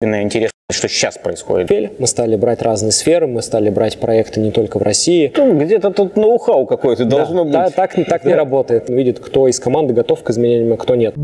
Интересно, что сейчас происходит. Мы стали брать разные сферы, мы стали брать проекты не только в России. Где-то тут ноу-хау какое-то должно быть. Да, так не работает. Видит, кто из команды готов к изменениям, а кто нет.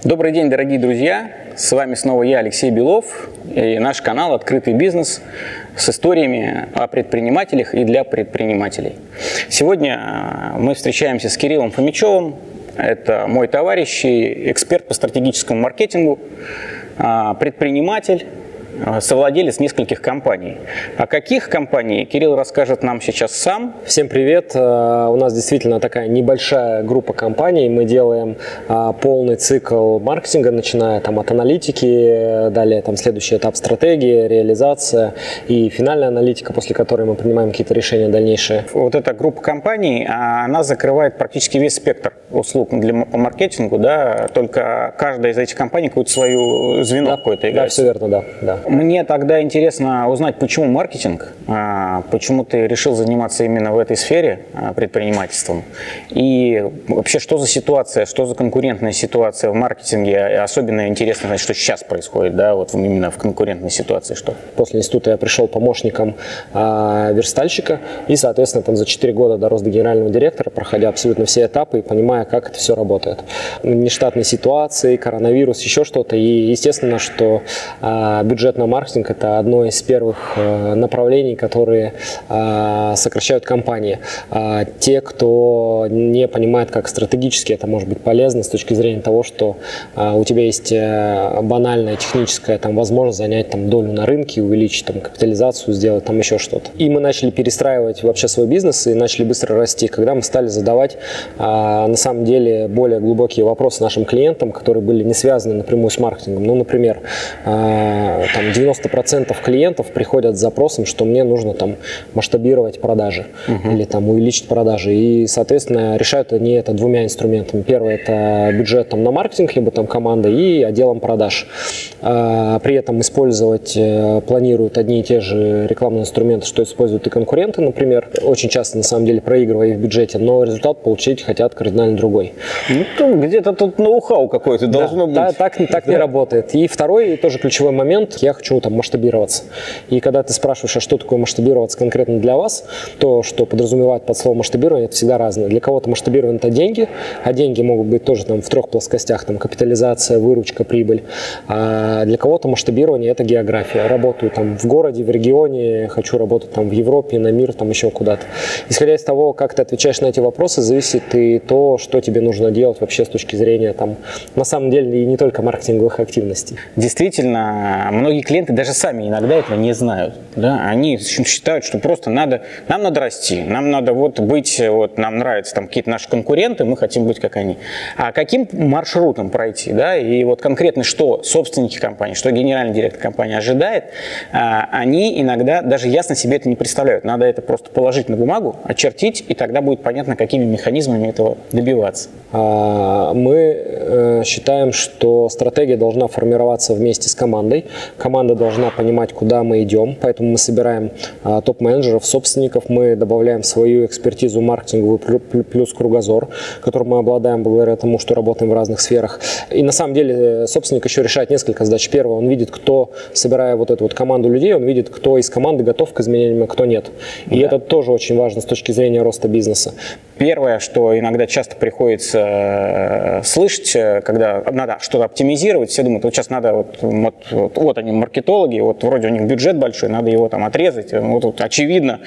Добрый день, дорогие друзья! С вами снова я, Алексей Белов, и наш канал «Открытый бизнес» с историями о предпринимателях и для предпринимателей. Сегодня мы встречаемся с Кириллом Фомичевым. Это мой товарищ и эксперт по стратегическому маркетингу, предприниматель, совладелец нескольких компаний. О каких компаниях Кирилл расскажет нам сейчас сам. Всем привет! У нас действительно такая небольшая группа компаний. Мы делаем полный цикл маркетинга, начиная от аналитики, далее следующий этап стратегии, реализация и финальная аналитика, после которой мы принимаем какие-то решения дальнейшие. Вот эта группа компаний, она закрывает практически весь спектр услуг по маркетингу, да? Только каждая из этих компаний какое-то свое звено какое-то играет. Да, все верно, да. Мне тогда интересно узнать, почему маркетинг, почему ты решил заниматься именно в этой сфере предпринимательством, и вообще что за ситуация, что за конкурентная ситуация в маркетинге, особенно интересно знать, что сейчас происходит, да, вот именно в конкурентной ситуации, что. После института я пришел помощником верстальщика и, соответственно, за 4 года дорос до генерального директора, проходя абсолютно все этапы и понимая, как это все работает. Нештатные ситуации, коронавирус, еще что-то, и естественно, что бюджет на маркетинг – это одно из первых направлений, которые сокращают компании. Те, кто не понимает, как стратегически это может быть полезно с точки зрения того, что у тебя есть банальная техническая возможность занять долю на рынке, увеличить капитализацию, сделать еще что-то. И мы начали перестраивать вообще свой бизнес и начали быстро расти, когда мы стали задавать на самом деле более глубокие вопросы нашим клиентам, которые были не связаны напрямую с маркетингом. Ну, например, 90% клиентов приходят с запросом, что мне нужно масштабировать продажи или увеличить продажи. И, соответственно, решают они это двумя инструментами. Первый – это бюджет на маркетинг, либо команда, и отделом продаж. При этом использовать планируют одни и те же рекламные инструменты, что используют и конкуренты, например. Очень часто, на самом деле, проигрывая в бюджете, но результат получить хотят кардинально другой. Где-то тут ноу-хау какое-то должно быть. Да, так не работает. И второй, тоже ключевой момент, я хочу масштабироваться. И когда ты спрашиваешь, а что такое масштабироваться конкретно для вас, то, что подразумевает под словом масштабирование, это всегда разное. Для кого-то масштабирование – это деньги, а деньги могут быть тоже в 3 плоскостях, капитализация, выручка, прибыль. А для кого-то масштабирование – это география. Работаю в городе, в регионе, хочу работать в Европе, на мир, еще куда-то. Исходя из того, как ты отвечаешь на эти вопросы, зависит и то, что тебе нужно делать вообще с точки зрения, на самом деле, и не только маркетинговых активностей. Действительно, многие клиенты даже сами иногда этого не знают. Да? Они считают, что просто нам надо расти, нам надо быть, нам нравятся какие-то наши конкуренты, мы хотим быть как они. А каким маршрутом пройти? Да? И конкретно, что собственники компании, что генеральный директор компании ожидает, они иногда даже ясно себе это не представляют. Надо это просто положить на бумагу, очертить, и тогда будет понятно, какими механизмами этого добиваться. Мы считаем, что стратегия должна формироваться вместе с командой. Команда должна понимать, куда мы идем, поэтому мы собираем топ-менеджеров, собственников, мы добавляем свою экспертизу маркетинговую плюс кругозор, которым мы обладаем благодаря тому, что работаем в разных сферах. И на самом деле собственник еще решает несколько задач. Первое, он видит, кто, собирая эту команду людей, он видит, кто из команды готов к изменениям, а кто нет. И это тоже очень важно с точки зрения роста бизнеса. Первое, что иногда часто приходится слышать, когда надо что-то оптимизировать, все думают, сейчас надо, вот они маркетологи, вроде у них бюджет большой, надо его отрезать, очевидно,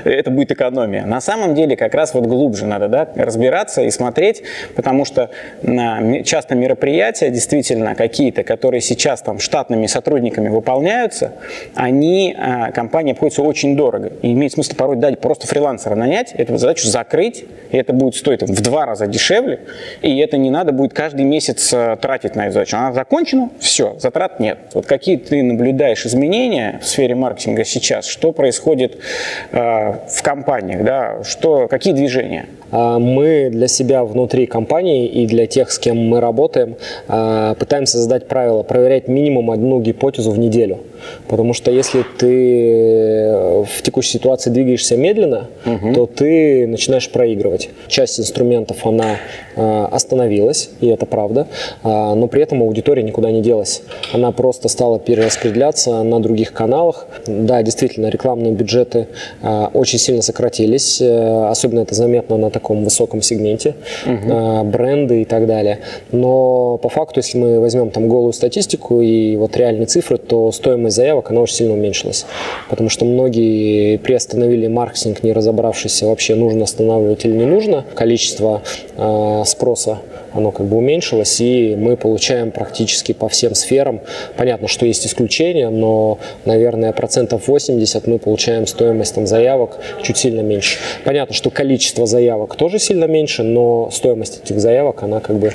это будет экономия. На самом деле как раз глубже надо разбираться и смотреть, потому что часто мероприятия действительно какие-то, которые сейчас штатными сотрудниками выполняются, компании обходятся очень дорого. И имеет смысл порой дать просто фрилансера нанять, эту задачу закрыть, и это будет стоить в 2 раза дешевле, и это не надо будет каждый месяц тратить на эту задачу. Она закончена, все, затрат нет. Какие ты наблюдаешь изменения в сфере маркетинга сейчас? Что происходит в компаниях? Да? Какие движения? мы для себя внутри компании и для тех, с кем мы работаем, пытаемся создать правило проверять минимум одну гипотезу в неделю. Потому что если ты в текущей ситуации двигаешься медленно, то ты начинаешь проигрывать. Часть инструментов, она остановилась, и это правда, но при этом аудитория никуда не делась. Она просто стала перераспределяться на других каналах. Да, действительно, рекламные бюджеты очень сильно сократились, особенно это заметно на таком высоком сегменте, бренды и так далее. Но по факту, если мы возьмем там голую статистику и вот реальные цифры, то стоимость заявок, она очень сильно уменьшилась. Потому что многие приостановили маркетинг, не разобравшись вообще, нужно останавливать или не нужно. Количество спроса, оно как бы уменьшилось, и мы получаем практически по всем сферам. Понятно, что есть исключения, но, наверное, 80% мы получаем стоимость там заявок чуть сильно меньше. Понятно, что количество заявок тоже сильно меньше, но стоимость этих заявок, она как бы...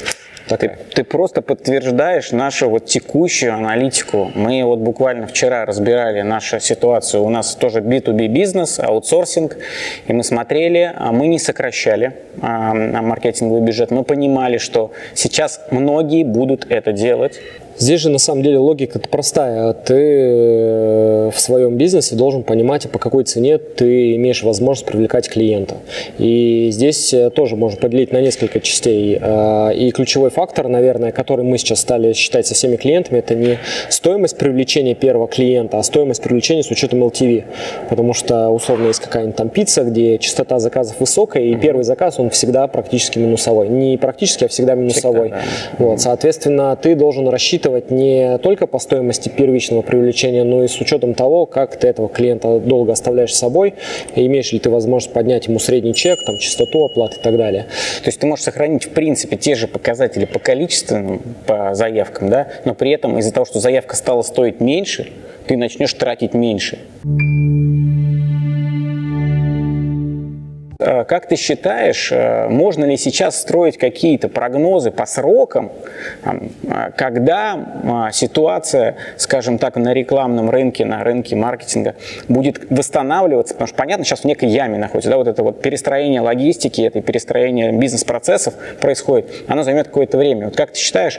Ты просто подтверждаешь нашу вот текущую аналитику. Мы вот буквально вчера разбирали нашу ситуацию. У нас тоже B2B бизнес, аутсорсинг. И мы смотрели, мы не сокращали маркетинговый бюджет. Мы понимали, что сейчас многие будут это делать. Здесь же на самом деле логика простая. Ты в своем бизнесе должен понимать, по какой цене ты имеешь возможность привлекать клиента. И здесь тоже можно поделить на несколько частей. И ключевой фактор, наверное, который мы сейчас стали считать со всеми клиентами, это не стоимость привлечения первого клиента, а стоимость привлечения с учетом LTV. Потому что условно есть какая-нибудь там пицца, где частота заказов высокая, и первый заказ, он всегда практически минусовой. Не практически, а всегда минусовой. Всегда, да. Вот, соответственно, ты должен рассчитывать не только по стоимости первичного привлечения, но и с учетом того, как ты этого клиента долго оставляешь с собой, и имеешь ли ты возможность поднять ему средний чек, там, частоту оплаты и так далее. То есть ты можешь сохранить, в принципе, те же показатели по количеству, по заявкам, да, но при этом из-за того, что заявка стала стоить меньше, ты начнешь тратить меньше. Как ты считаешь, можно ли сейчас строить какие-то прогнозы по срокам, когда ситуация, скажем так, на рекламном рынке, на рынке маркетинга будет восстанавливаться? Потому что, понятно, сейчас в некой яме находится, да, вот это вот перестроение логистики, это перестроение бизнес-процессов происходит, оно займет какое-то время. Вот как ты считаешь,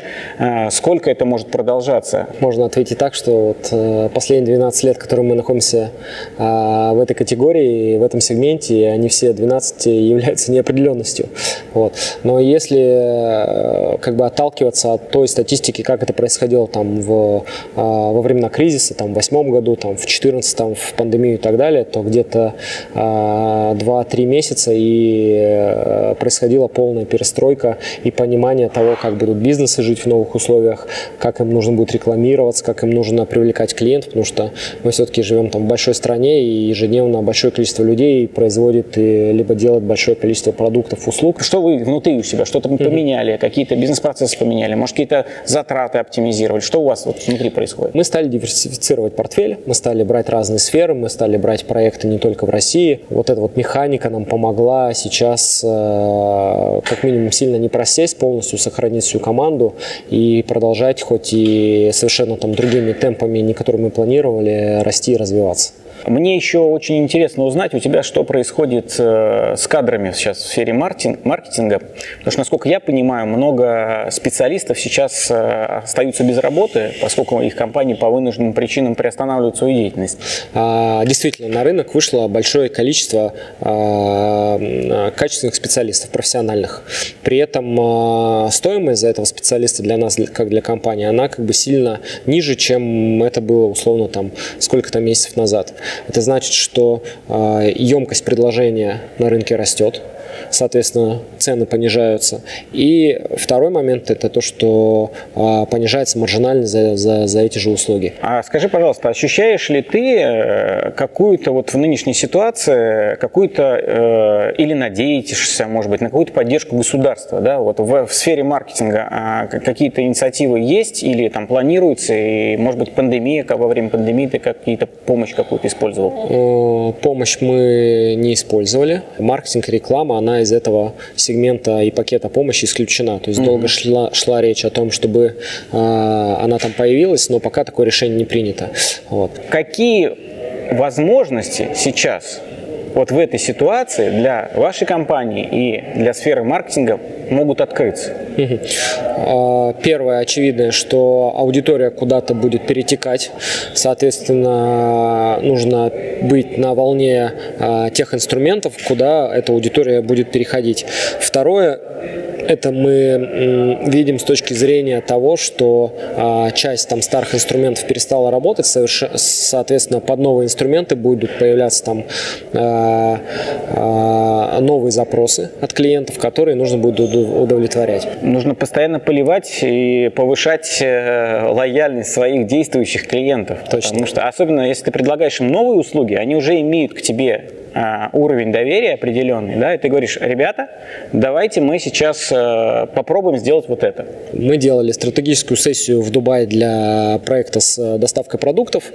сколько это может продолжаться? Можно ответить так, что вот последние 12 лет, которые мы находимся в этой категории, в этом сегменте, они все 12 являются неопределенностью. Вот. Но если как бы отталкиваться от той статистики, как это происходило там во времена кризиса, там, в 2008 году, там, в 2014, в пандемию и так далее, то где-то 2-3 месяца и происходила полная перестройка и понимание того, как будут бизнесы жить в новых условиях, как им нужно будет рекламироваться, как им нужно привлекать клиентов, потому что мы все-таки живем там в большой стране, и ежедневно большое количество людей производит и либо делает большое количество продуктов, услуг. Что вы внутри у себя, что-то поменяли, какие-то бизнес-процессы поменяли, может, какие-то затраты оптимизировали? Что у вас вот внутри происходит? Мы стали диверсифицировать портфель, мы стали брать разные сферы, мы стали брать проекты не только в России. Вот эта вот механика нам помогла сейчас как минимум сильно не просесть, полностью сохранить всю команду и продолжать, хоть и совершенно там другими темпами, не которыми мы планировали, расти и развиваться. Мне еще очень интересно узнать у тебя, что происходит с кадрами сейчас в сфере маркетинга. Потому что, насколько я понимаю, много специалистов сейчас остаются без работы, поскольку их компании по вынужденным причинам приостанавливают свою деятельность. Действительно, на рынок вышло большое количество качественных специалистов, профессиональных. При этом стоимость за этого специалиста для нас, как для компании, она как бы сильно ниже, чем это было условно там сколько-то месяцев назад. Это значит, что емкость предложения на рынке растет, соответственно, цены понижаются. И второй момент – это то, что понижается маржинальность за эти же услуги. А скажи, пожалуйста, ощущаешь ли ты какую-то вот в нынешней ситуации, какую-то, или надеетесь, может быть, на какую-то поддержку государства, да, вот в сфере маркетинга какие-то инициативы есть или там планируются, и, может быть, пандемия, во время пандемии ты какие-то помощь какую-то использовал? Помощь мы не использовали. Маркетинг и реклама, она из этого сегмента и пакета помощи исключена. То есть долго шла речь о том, чтобы она там появилась, но пока такое решение не принято. Вот. Какие возможности сейчас вот в этой ситуации для вашей компании и для сферы маркетинга могут открыться? Первое, очевидное, что аудитория куда-то будет перетекать. Соответственно, нужно быть на волне тех инструментов, куда эта аудитория будет переходить. Второе, это мы видим с точки зрения того, что часть там старых инструментов перестала работать, соответственно, под новые инструменты будут появляться там новые запросы от клиентов, которые нужно будет удовлетворять. Нужно постоянно поливать и повышать лояльность своих действующих клиентов. Точно. Потому что, особенно если ты предлагаешь им новые услуги, они уже имеют к тебе уровень доверия определенный, да, и ты говоришь: ребята, давайте мы сейчас попробуем сделать вот это. Мы делали стратегическую сессию в Дубае для проекта с доставкой продуктов,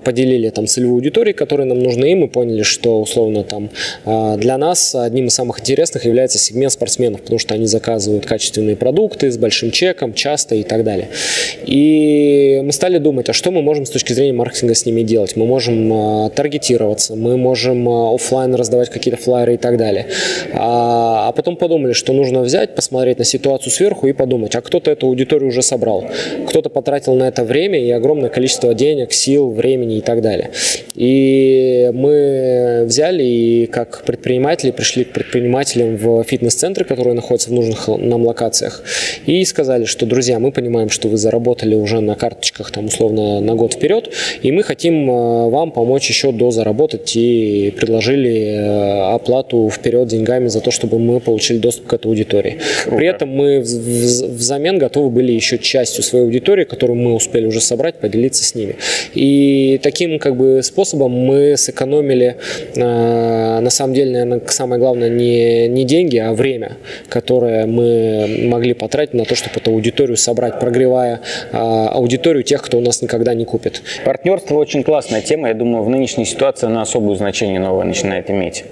поделили там целевую аудиторию, которая нам нужны, и мы поняли, что условно там для нас одним из самых интересных является сегмент спортсменов, потому что они заказывают качественные продукты с большим чеком, часто и так далее. И мы стали думать, а что мы можем с точки зрения маркетинга с ними делать? Мы можем таргетироваться, мы можем офлайн раздавать какие-то флайеры и так далее. А потом подумали, что нужно взять, посмотреть на ситуацию сверху и подумать, а кто-то эту аудиторию уже собрал, кто-то потратил на это время и огромное количество денег, сил, времени и так далее. И мы взяли и как предприниматели пришли к предпринимателям в фитнес-центры, которые находятся в нужных нам локациях, и сказали, что, друзья, мы понимаем, что вы заработали уже на карточках там условно на год вперед, и мы хотим вам помочь еще дозаработать, и предложили оплату вперед деньгами за то, чтобы мы получили доступ к этой аудитории. При этом мы взамен готовы были еще частью своей аудитории, которую мы успели уже собрать, поделиться с ними. И таким как бы способом мы сэкономили, на самом деле, наверное, самое главное не деньги, а время, которое мы могли потратить на то, чтобы эту аудиторию собрать, прогревая аудиторию тех, кто у нас никогда не купит. Партнерство очень классная тема. Я думаю, в нынешней ситуации она особое значение новое начинает иметь.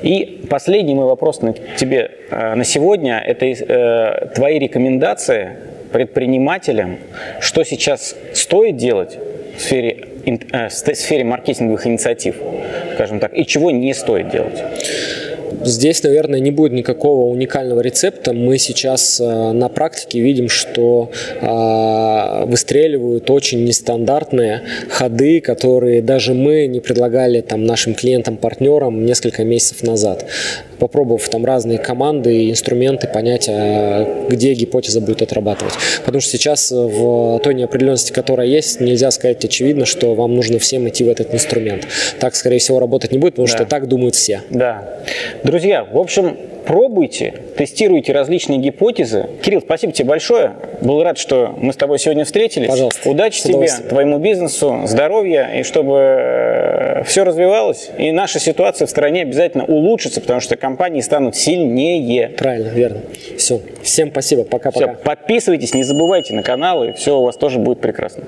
И последний мой вопрос на тебе на сегодня – это твои рекомендации предпринимателям, что сейчас стоит делать в сфере маркетинговых инициатив, скажем так, и чего не стоит делать. Здесь, наверное, не будет никакого уникального рецепта. Мы сейчас на практике видим, что выстреливают очень нестандартные ходы, которые даже мы не предлагали там нашим клиентам-партнерам несколько месяцев назад. Попробовав там разные команды и инструменты, понять, где гипотеза будет отрабатывать. Потому что сейчас в той неопределенности, которая есть, нельзя сказать очевидно, что вам нужно всем идти в этот инструмент. Так, скорее всего, работать не будет, потому что так думают все. Да. Друзья, в общем, пробуйте, тестируйте различные гипотезы. Кирилл, спасибо тебе большое. Был рад, что мы с тобой сегодня встретились. Пожалуйста. Удачи тебе, твоему бизнесу, здоровья, и чтобы все развивалось. И наша ситуация в стране обязательно улучшится, потому что компании станут сильнее. Правильно, верно. Все. Всем спасибо. Пока-пока. Подписывайтесь, не забывайте на канал, и все у вас тоже будет прекрасно.